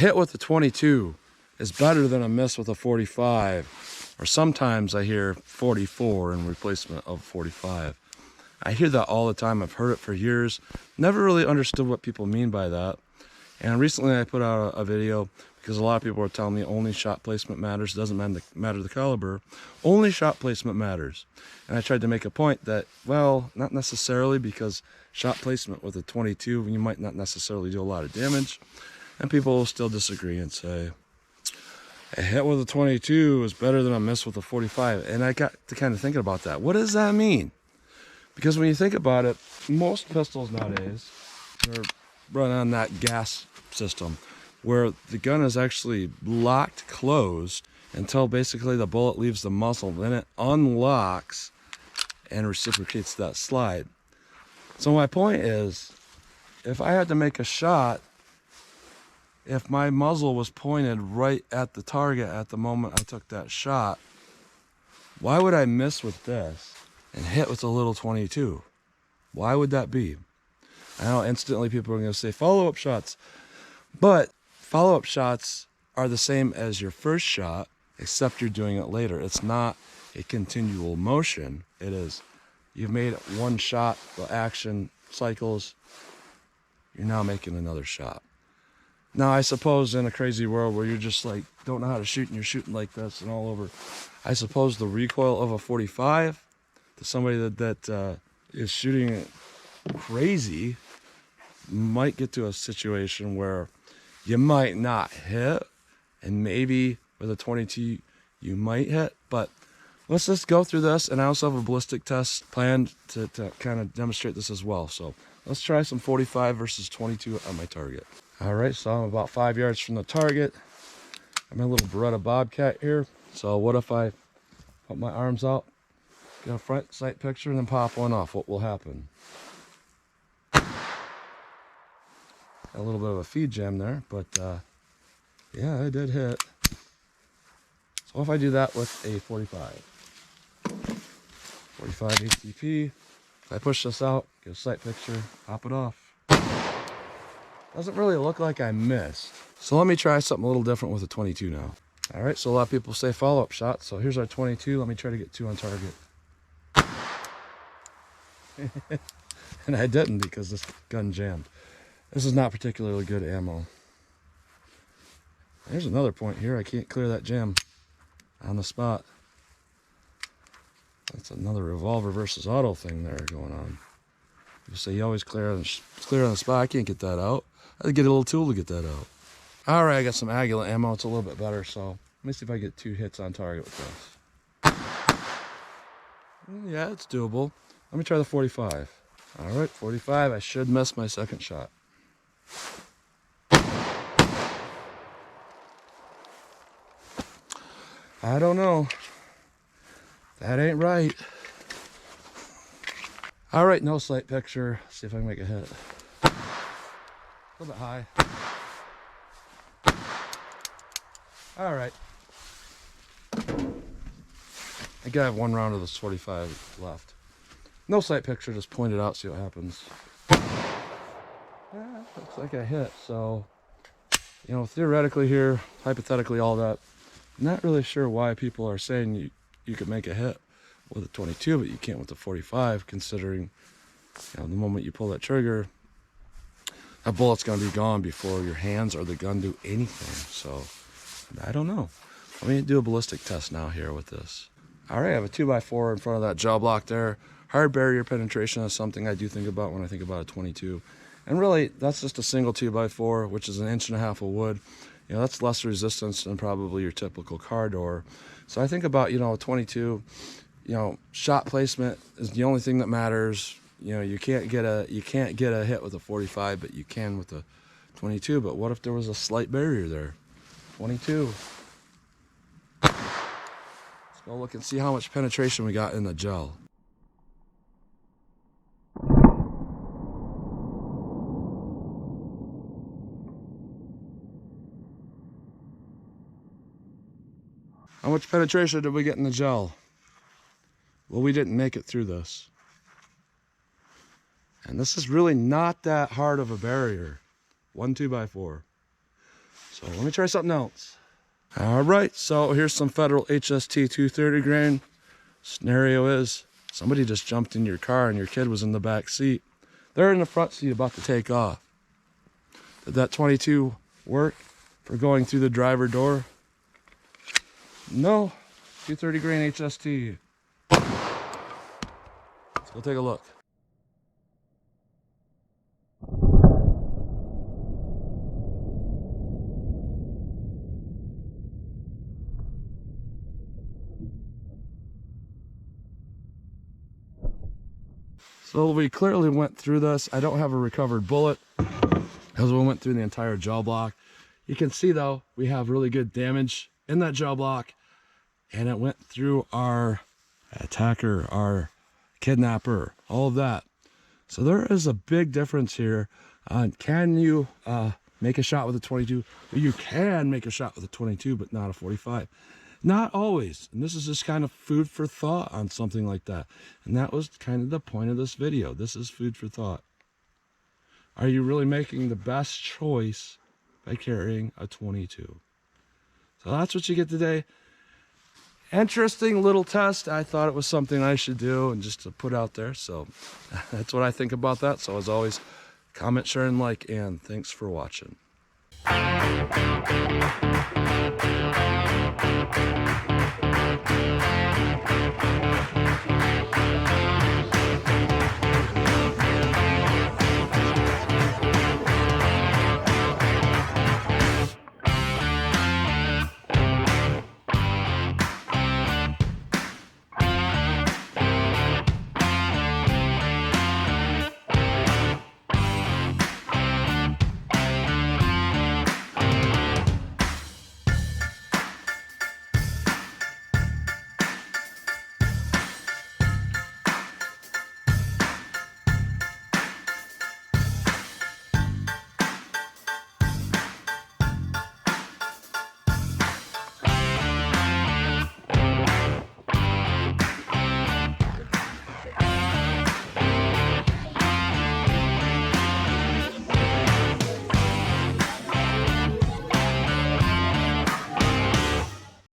hit with a 22 is better than a miss with a 45, or sometimes I hear 44 in replacement of 45. I hear that all the time. I've heard it for years. Never really understood what people mean by that. And recently I put out a video because a lot of people were telling me only shot placement matters. It doesn't matter the caliber. Only shot placement matters. And I tried to make a point that, well, not necessarily, because shot placement with a 22, you might not necessarily do a lot of damage. And people will still disagree and say, a hit with a 22 is better than a miss with a 45. And I got to kind of thinking about that. What does that mean? Because when you think about it, most pistols nowadays are run on that gas system where the gun is actually locked closed until basically the bullet leaves the muzzle. Then it unlocks and reciprocates that slide. So my point is, if I had to make a shot, if my muzzle was pointed right at the target at the moment I took that shot, why would I miss with this and hit with a little 22? Why would that be? I know instantly people are going to say follow-up shots, but follow-up shots are the same as your first shot, except you're doing it later. It's not a continual motion. It is, you've made one shot, the action cycles, you're now making another shot. Now, I suppose in a crazy world where you're just like, don't know how to shoot and you're shooting like this and all over, I suppose the recoil of a 45 to somebody that is shooting it crazy might get to a situation where you might not hit, and maybe with a 22 you might hit. But let's just go through this, and I also have a ballistic test planned to kind of demonstrate this as well. So let's try some 45 versus 22 on my target. All right, so I'm about 5 yards from the target. I'm in a little Beretta Bobcat here. So what if I put my arms out, get a front sight picture, and then pop one off? What will happen? A little bit of a feed jam there, but yeah, I did hit. So what if I do that with a 45 ATP, if I push this out, get a sight picture, pop it off. Doesn't really look like I missed. So let me try something a little different with a 22 now. All right, so a lot of people say follow-up shot. So here's our 22. Let me try to get 2 on target. And I didn't because this gun jammed. This is not particularly good ammo. There's another point here. I can't clear that jam on the spot. That's another revolver versus auto thing there going on. You say you always clear on the spot. I can't get that out. I had to get a little tool to get that out. All right, I got some Aguila ammo. It's a little bit better, so let me see if I get 2 hits on target with this. Yeah, it's doable. Let me try the 45. All right, 45. I should miss my second shot. I don't know. That ain't right. All right, no sight picture. See if I can make a hit. A little bit high. All right. I gotta have 1 round of this 45 left. No sight picture, just point it out, see what happens. Yeah, looks like I hit. So, you know, theoretically here, hypothetically, all that, I'm not really sure why people are saying you could make a hit with a 22, but you can't with the 45, considering, you know, the moment you pull that trigger, that bullet's gonna be gone before your hands or the gun do anything. So, I don't know. Let me do a ballistic test now here with this. All right, I have a 2x4 in front of that jaw block there. Hard barrier penetration is something I do think about when I think about a 22. And really, that's just a single 2x4, which is 1.5 inches of wood. You know, that's less resistance than probably your typical car door. So I think about, you know, a 22, you know, shot placement is the only thing that matters. You know, you can't get a hit with a 45, but you can with a 22. But what if there was a slight barrier there? 22. Let's go look and see how much penetration we got in the gel. How much penetration did we get in the gel? Well, we didn't make it through this. And this is really not that hard of a barrier. 1 2x4. So let me try something else. All right, so here's some Federal HST 230 grain. Scenario is somebody just jumped in your car and your kid was in the back seat. They're in the front seat about to take off. Did that 22 work for going through the driver door? No. 230 grain HST. Let's go take a look. So we clearly went through this. I don't have a recovered bullet because we went through the entire jaw block. You can see though, we have really good damage in that jaw block, and it went through our attacker, our kidnapper, all of that. So there is a big difference here on can you make a shot with a 22? You can make a shot with a 22, but not a 45. Not always. And this is just kind of food for thought on something like that. And that was kind of the point of this video. This is food for thought. Are you really making the best choice by carrying a 22? So that's what you get today. Interesting little test. I thought it was something I should do and just to put out there. So that's what I think about that. So as always, comment, share, and like, and thanks for watching.